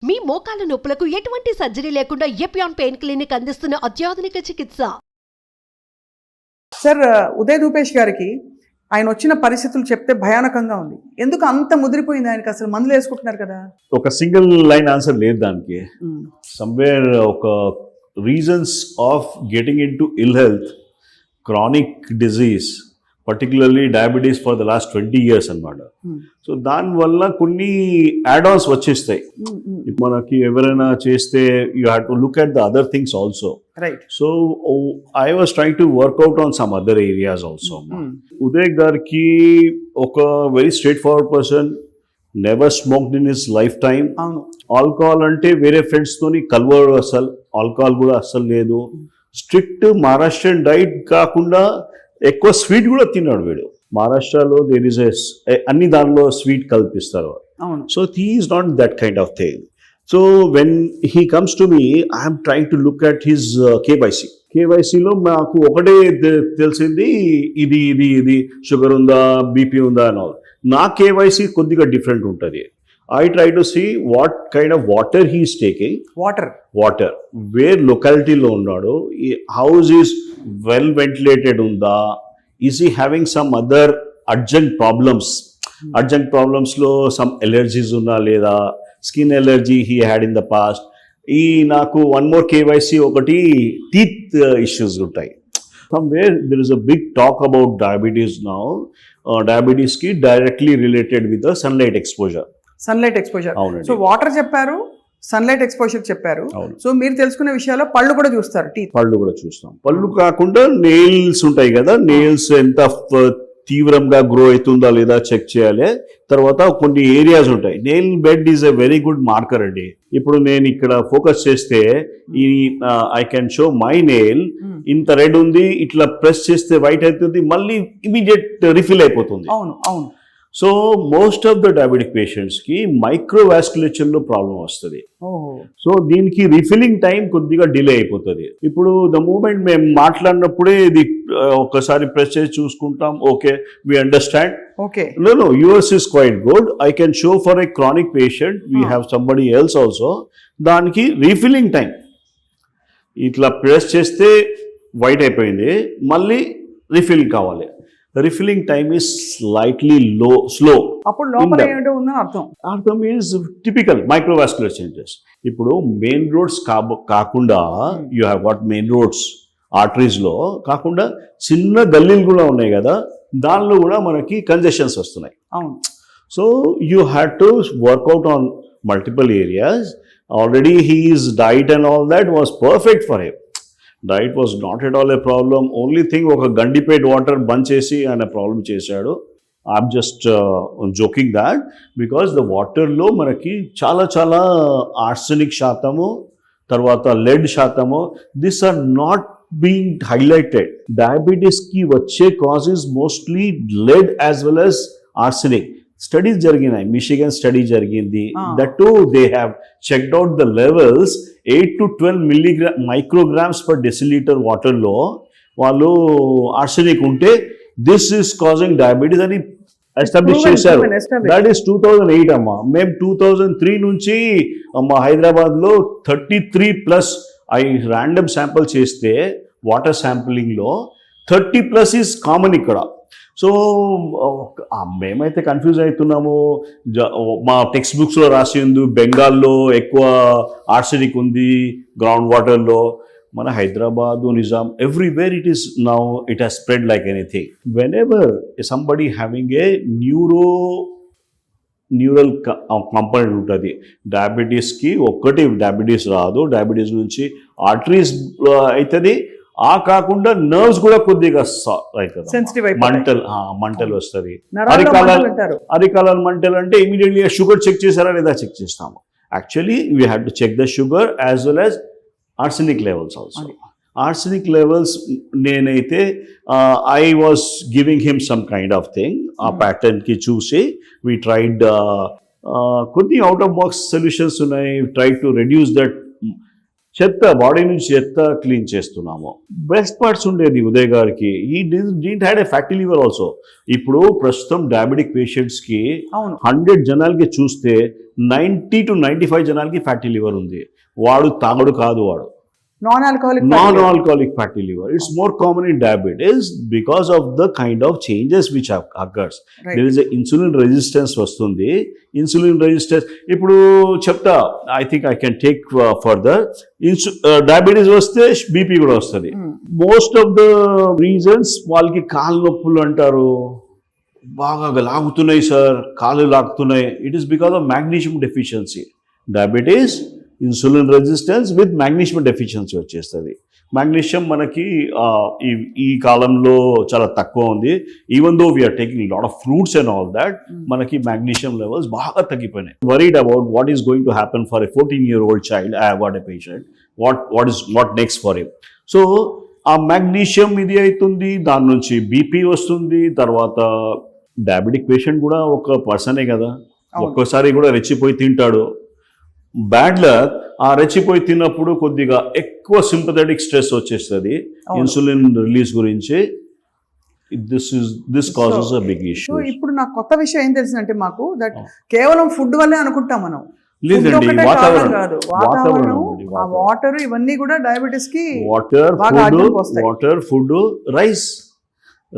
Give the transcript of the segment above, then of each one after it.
మీ మోకాల నొప్పులకు ఎటువంటి సర్జరీ లేకుండా ఎపియాన్ పెయిన్ క్లినిక్ అందిస్తున్న అత్యాధునిక చికిత్స. సార్, ఉదయ్ రూపేష్ గారికి ఆయన వచ్చిన పరిస్థితులు చెప్తే భయానకంగా ఉంది. ఎందుకు అంత ముదిరిపోయింది ఆయనకి? అసలు మందులు వేసుకుంటున్నారు కదా. ఒక సింగిల్ లైన్ ఆన్సర్ లేదు దానికి. సమ్వేర్ ఒక reasons of getting in to ill health, chronic disease, particularly diabetes for the last 20 years అనమాట. సో దానివల్ల కొన్ని యాడ్-ఆన్స్ వచ్చేస్తాయి. మనకి ఎవరైనా చేస్తే you have to look at the other things also. Right. So I was trying to work out on some other areas also. Uday గారికి ఒక very straight forward person, never smoked in his life time. Alcohol అంటే వేరే friends తోని కలవడు, అసలు alcohol కూడా అస్సలు లేదు. Strict Maharashtrian diet కాకుండా ఎక్కువ స్వీట్ కూడా తిన్నాడు వీడు. మహారాష్ట్రలో దేర్ ఇస్ అన్ని దానిలో స్వీట్ కల్పిస్తారు. So he is not that kind of thing. So when he comes to me, I'm trying to look at his KYC. కేవైసీలో మాకు ఒకటే తెలిసింది, ఇది ఇది ఇది షుగర్ ఉందా, బీపీ ఉందా అని. నా కేవైసీ కొద్దిగా డిఫరెంట్ ఉంటుంది. I try to see what kind of water he is taking. Water. Where locality lo unnado, house is well ventilated unda, is he having some other adjunct problems? Adjunct problems lo some allergies unna leda, skin allergy he had in the past. Naku one more KYC okati teeth issues untai. Somewhere there is a big talk about diabetes now. Diabetes ki directly related with the sunlight exposure. So water చెప్పారు, sunlight exposure చెప్పారు. So మీరు తెలుసుకునే విషయాల్లో పళ్ళు కూడా చూస్తారు. పళ్ళు కూడా చూస్తాం. పళ్ళు కాకుండా నెయిల్స్ ఉంటాయి కదా, నెయిల్స్ ఎంత తీవ్రంగా గ్రో అవుతుందా లేదా చెక్ చేయాలి. తర్వాత కొన్ని ఏరియాస్ ఉంటాయి. Nail bed is a very good marker అండి. ఇప్పుడు నేను ఇక్కడ ఫోకస్ చేస్తే ఈ I can show my nail, ఇంత రెడ్ ఉంది, ఇట్లా ప్రెస్ చేస్తే వైట్ అవుతుంది, మళ్ళీ ఇమీడియట్ రిఫిల్ అయిపోతుంది. అవును. So most of the diabetic patients కి మైక్రోవాస్కులేచర్ లో ప్రాబ్లం వస్తుంది. సో దీనికి రిఫిల్లింగ్ టైం కొద్దిగా డిలే అయిపోతుంది. ఇప్పుడు ద మూమెంట్ మేము మాట్లాడినప్పుడే ఇది ఒకసారి ప్రెస్ చేసి చూసుకుంటాం. Okay, we understand. No, yours is quite good. I can show for a chronic patient. We have somebody else also. దానికి రీఫిల్లింగ్ టైం ఇట్లా ప్రెస్ చేస్తే వైట్ అయిపోయింది, మళ్ళీ రిఫిల్ కావాలి. Refilling time is slightly slow. అప్పుడు లోపల ఏంటో ఉందని అర్థం is typical microvascular changes. ఇప్పుడు మెయిన్ రోడ్స్ కాకుండా you have what main roads arteries లో కాకుండా చిన్న గల్లీలు కూడా ఉన్నాయి కదా, దానిలో కూడా మనకి కంజెషన్స్ వస్తున్నాయి. So you had to work out on multiple areas. Already his diet and all that was perfect for him. Diet was not at all a problem. Only thing oka gandipet water బంద్ చేసి ఆయన problem చేశాడు. I'm just joking that because the water లో మనకి చాలా చాలా arsenic శాతము, తర్వాత lead శాతము, this are not being highlighted. Diabetes కి వచ్చే causes mostly lead as well as arsenic. Studies జరిగినాయి, మిషిగన్ స్టడీ జరిగింది. That to they have checked out the levels 8 to 12 micrograms per decilitre వాటర్లో వాళ్ళు ఆర్సెనిక్ ఉంటే దిస్ ఈస్ కాజింగ్ డయాబెటీస్ అని establish చేశారు. That is 2008 అమ్మా. మేము 2003 నుంచి అమ్మా హైదరాబాద్లో 33+ ర్యాండమ్ శాంపుల్ చేస్తే వాటర్ శాంపులింగ్లో 30+ ఈజ్ కామన్ ఇక్కడ. సో మేమైతే కన్ఫ్యూజ్ అవుతున్నాము. మా టెక్స్ట్ బుక్స్లో రాసి ఉంది బెంగాల్లో ఎక్కువ ఆర్సెనిక్ ఉంది గ్రౌండ్ వాటర్లో. మన Hyderabad, Nizam, everywhere it is now it has spread like anything. When ever somebody having a neural component ఉంటుంది. డయాబెటీస్కి ఒక్కటి డయాబెటీస్ రాదు, డయాబెటీస్ నుంచి ఆర్టరీస్ అవుతుంది. కాకుండా నర్వ్స్ కూడా కొద్దిగా మంటలు వస్తుంది. అరికాలాలు మంటలు అంటే ఇమీడియట్లీ షుగర్ చెక్ చేశారా లేదా చెక్ చేస్తాము. Actually we have to check the sugar as well as arsenic levels also. Arsenic levels నేనైతే I was giving him some kind of thing. ఆ ప్యాటర్న్కి చూసి వీ ట్రైడ్ కొన్ని అవుట్ ఆఫ్ బాక్స్ సొల్యూషన్స్ ఉన్నాయి. Try to reduce that చెత్త body నుంచి చెత్త clean చేస్తున్నాము. బెస్ట్ పార్ట్స్ ఉండేది ఉదయ్ గారికి. ఈ didn't had a fatty liver also. ఇప్పుడు ప్రస్తుతం డయాబెటిక్ పేషెంట్స్కి అవును 100 జనాలకి చూస్తే 90 to 95 జనాలకి ఫ్యాటీ లివర్ ఉంది. వాడు తాగడు కాదు, వాడు non alcoholic non-alcoholic fatty liver. It's more common in diabetes because of the kind of changes which occurs. Right. There is a insulin resistance వస్తుంది. Insulin resistance ఇప్పుడు చెప్తా, I think I can take further. Diabetes వస్తే BP కూడా వస్తుంది. Most of the reasons వాళ్ళకి కాళ్ళ నొప్పులు అంటారు, బాగా లాగుతున్నాయి సార్, కాళ్ళు లాగుతున్నాయి. It is because of magnesium deficiency. Diabetes, insulin resistance with magnesium deficiency వచ్చేస్తుంది. మాగ్నీషియం మనకి ఈ కాలంలో చాలా తక్కువ ఉంది. Even though we're taking lot of fruits and all that, మనకి మాగ్నీషియం లెవెల్స్ బాగా తగ్గిపోయినాయి. Worried about what is going to happen for a 14-year-old child. I have got a patient. What next for him? So ఆ magnesium ఇది అవుతుంది, దాని నుంచి BP వస్తుంది. తర్వాత డయాబెటిక్ పేషెంట్ కూడా ఒక పర్సనే కదా, ఒక్కోసారి కూడా రెచ్చిపోయి తింటాడు. బ్యాడ్ లక్, ఆ రెచ్చిపోయి తిన్నప్పుడు కొద్దిగా ఎక్కువ సింపథెటిక్ స్ట్రెస్ వచ్చేస్తుంది ఇన్సులిన్ రిలీజ్ గురించి. This causes a big issue. So ఇప్పుడు నాకు కొత్త విషయం ఏం తెలిసిందంటే, మాకు దట్ కేవలం ఫుడ్ వల్లే అనుకుంటాం మనం. లేదండి, కాదు, వాతావరణం, ఆ వాటర్, ఇవన్నీ కూడా డయాబెటీస్ కి వాటర్, ఫుడ్,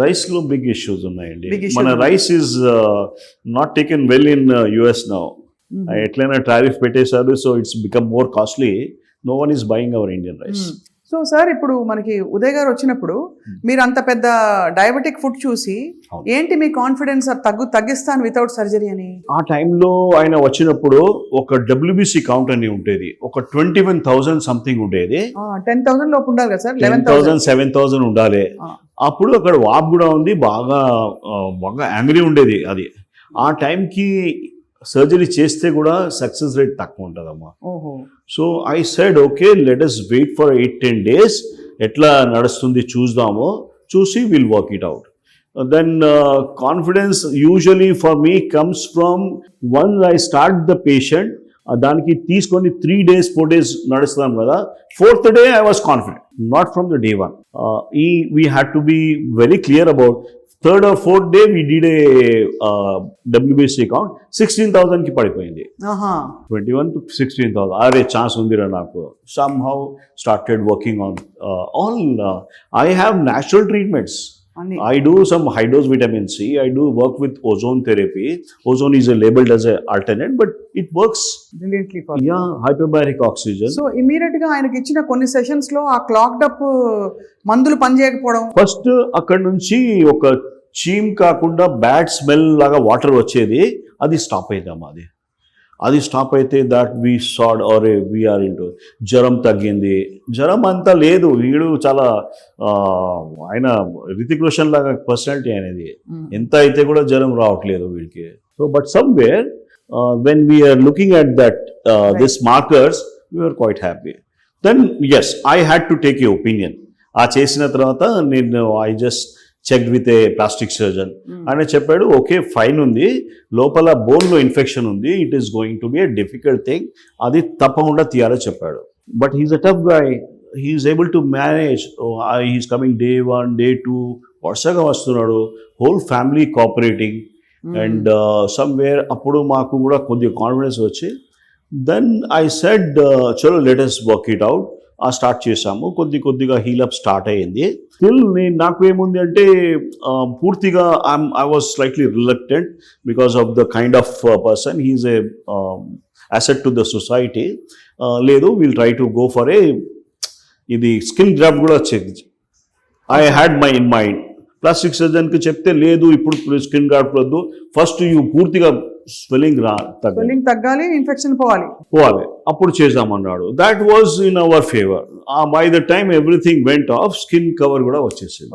రైస్ లో బిగ్ ఇష్యూస్ ఉన్నాయండి. మన rice is not taken well in US now. ఎట్లయినా టారిఫ్ పెట్టేశారు, so it's become more costly. No one is buying our Indian rice. So sir, ఇప్పుడు మనకి ఉదయ్ గారు వచ్చినప్పుడు మీరు అంత పెద్ద డయాబెటిక్ ఫుడ్ చూసి ఏంటి మీ కాన్ఫిడెన్స్ తగ్గిస్తాను వితౌట్ సర్జరీ అని? ఆ టైంలో ఆయన వచ్చినప్పుడు ఒక WBC కౌంట్ అని ఉండేది, ఒక 21,000 సంథింగ్ ఉండేది. 10,000 లోపు ఉండాలి కదా సార్, 11,000 7,000 ఉండాలి. అప్పుడు అక్కడ వాప్ కూడా ఉంది, బాగా యాంగ్రీ ఉండేది అది. ఆ టైంకి సర్జరీ చేస్తే కూడా సక్సెస్ రేట్ తక్కువ ఉంటుందమ్మా. So I said okay, let us wait for 8-10 days. ఎట్లా నడుస్తుంది చూద్దాము, చూసి will work it out. Then confidence usually for me comes from one I start the patient. దానికి తీసుకొని 3 days 4 days నడుస్తాం కదా, 4th day I was confident, not from the day one. We had to be very clear about 3rd or 4th day we did a WBC count, 16,000 కి పడిపోయింది. 21 to 16,000. అరే chance ఉందిరా నాకు. Somehow started working on all. I have natural treatments. I do some high dose vitamin C. I do work with ozone therapy. Ozone is labeled as an alternate, but it works brilliantly for hyperbaric oxygen. So immediate గా ఆయనకి ఇచ్చిన కొన్ని sessions లో ఆ clocked up మందులు పనిచేయకపోవడం, first అక్కడ నుంచి ఒక చీమ్ కాకుండా బ్యాడ్ స్మెల్ లాగా వాటర్ వచ్చేది, అది స్టాప్ అయిందమ్మా. అది స్టాప్ అయితే that we said or we're into. జ్వరం తగ్గింది, జ్వరం అంతా లేదు. వీడు చాలా ఆయన రితిక్ రోషన్ లాగా పర్సనాలిటీ అనేది, ఎంత అయితే కూడా జ్వరం రావట్లేదు వీడికి. So but somewhere when we're looking at that this markers we're quite happy. Then yes, I had to take a opinion. ఆ చేసిన తర్వాత నేను I just check with a plastic surgeon. ఆయన చెప్పాడు ఓకే ఫైన్ ఉంది, లోపల బోన్లో ఇన్ఫెక్షన్ ఉంది, it is going to be a difficult thing, అది తప్పకుండా తీయాలని చెప్పాడు. But he's a tough guy, he's able to manage. He's coming day 1 day 2 వరుసగా వస్తున్నాడు, whole family cooperating. And somewhere అప్పుడు మాకు కూడా కొద్దిగా కాన్ఫిడెన్స్ వచ్చి, దెన్ ఐ సెడ్ చలో let us work it out. Start చేసాము, కొద్దిగా హీలప్ స్టార్ట్ అయ్యింది. స్టిల్ నాకు ఏముంది అంటే పూర్తిగా I was slightly reluctant because of the kind of person, he is a asset to the society. లేదు, will try to go for a ఇది స్కిన్ గ్రాఫ్ట్ కూడా I had in mind. Plastic సర్జన్కి చెప్తే లేదు ఇప్పుడు స్కిన్ గ్రాఫ్ట్ వద్దు, first పూర్తిగా swelling తగ్గాలి, ఇన్ఫెక్షన్ పోవాలి, అప్పుడు చేద్దామన్నాడు. That was in our favour. By the time everything went off, skin cover కూడా వచ్చేసింది.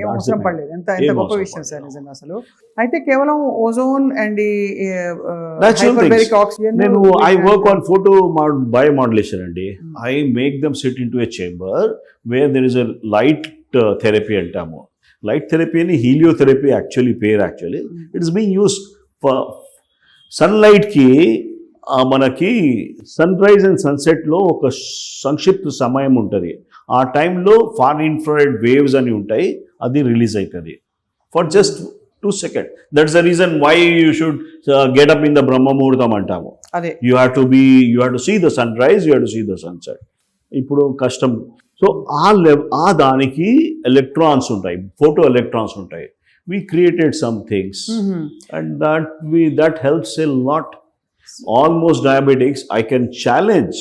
ఏం అవసరం పడలేదు. ఎంత గొప్ప విషయం సార్ నిజంగా అసలు. అయితే కేవలం ఓజోన్ అండ్ హైపర్బారిక్ ఆక్సిజన్. నేను I work on photobiomodulation అండి. I make them sit in to a chamber where there is a light therapy అంటాము. లైట్ థెరపీ అని హీలియోథెరపీ యాక్చువల్లీ పేరు. Actually it is being used for సన్లైట్కి మనకి sun rise and సన్సెట్లో ఒక సంక్షిప్త సమయం ఉంటుంది. ఆ టైంలో ఫార్ ఇన్ఫ్రారెడ్ వేవ్స్ అని ఉంటాయి, అది రిలీజ్ అవుతుంది for just 2 seconds. That's the reason why you should get up in the Brahma muhurtam అంటాము. అదే you have to see the sunrise, you have to see the sunset. ఇప్పుడు కష్టం. సో ఆ దానికి ఎలక్ట్రాన్స్ ఉంటాయి, ఫోటో ఎలక్ట్రాన్స్ ఉంటాయి. We created some things and that helps a lot. Almost diabetics, I can challenge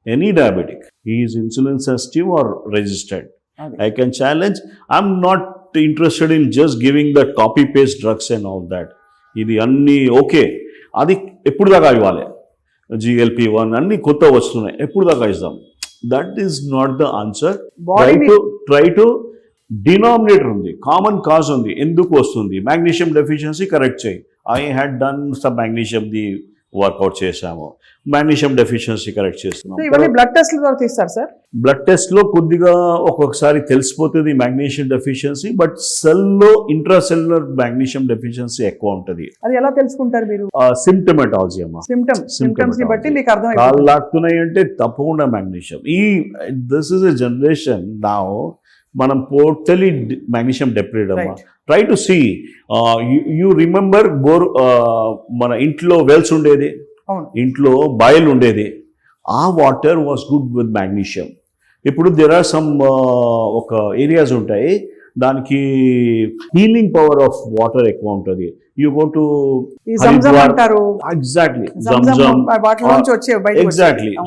any diabetic. He is insulin sensitive or resistant. Okay. I can challenge. I'm not interested in just giving the copy paste drugs and all that. ఇది అన్ని okay, అది ఎప్పుడు దాకా ఇవ్వాలి? GLP-1 అన్ని కొత్త వస్తున్నాయి, ఎప్పుడు దాకా ఇస్తాం? That is not the answer. Try to denominator ఉంది, కామన్ కాజ్ ఉంది, ఎందుకు వస్తుంది? మ్యాగ్నీషియం డెఫిషియన్సీ కరెక్ట్ చేయి. I had done some magnesium the workout చేసాము, మ్యాగ్నీషియం డెఫిషియన్సీ కరెక్ట్ చేస్తున్నాం. ఇవన్నీ బ్లడ్ టెస్ట్ ద్వారా తీస్తారు సార్? బ్లడ్ టెస్ట్ లో కొద్దిగా ఒక్కొక్కసారి తెలిసిపోతుంది మ్యాగ్నీషియం డెఫిషియన్సీ, బట్ సెల్లో ఇంట్రాసెల్యులర్ మ్యాగ్నీషియం డెఫిషియన్సీ ఎక్కువ ఉంటుంది. అది ఎలా తెలుసుకుంటారు మీరు? సిమ్టమాటాలజీ అమ్మా, సిమ్టమ్స్ ని బట్టి మీకు అర్థం కాళ్ళు లాక్కున్నాయి అంటే తప్పకుండా magnesium. This is a generation now, మనం టోటలీ మ్యాగ్నీషియం డెప్రిడ్ అమ్మా. Try to see, you remember మన ఇంట్లో వెల్స్ ఉండేది, ఇంట్లో బాయిల్ ఉండేది, ఆ water was good with magnesium. ఇప్పుడు దెర్ ఆర్ సమ్ ఒక ఏరియాస్ ఉంటాయి, దానికి హీలింగ్ పవర్ ఆఫ్ వాటర్ ఎక్కువ ఉంటుంది. You go to exactly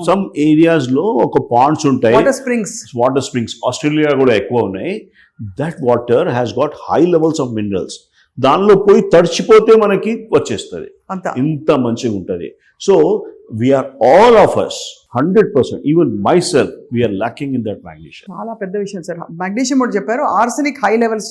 some areas లో ఒక పాండ్స్ ఉంటాయి, వాటర్ స్ప్రింగ్స్, ఆస్ట్రేలియా కూడా ఎక్కువ ఉన్నాయి. That water has got high levels of minerals. దానిలో పోయి తడిచిపోతే మనకి వచ్చేస్తుంది, ఇంత మంచిగా ఉంటుంది. So we are all of us 100%, even myself, we are lacking in that magnesium. చాలా పెద్ద విషయం సార్. మ్యాగ్నీషియం కూడా చెప్పారు, ఆర్సెనిక్ హై లెవెల్స్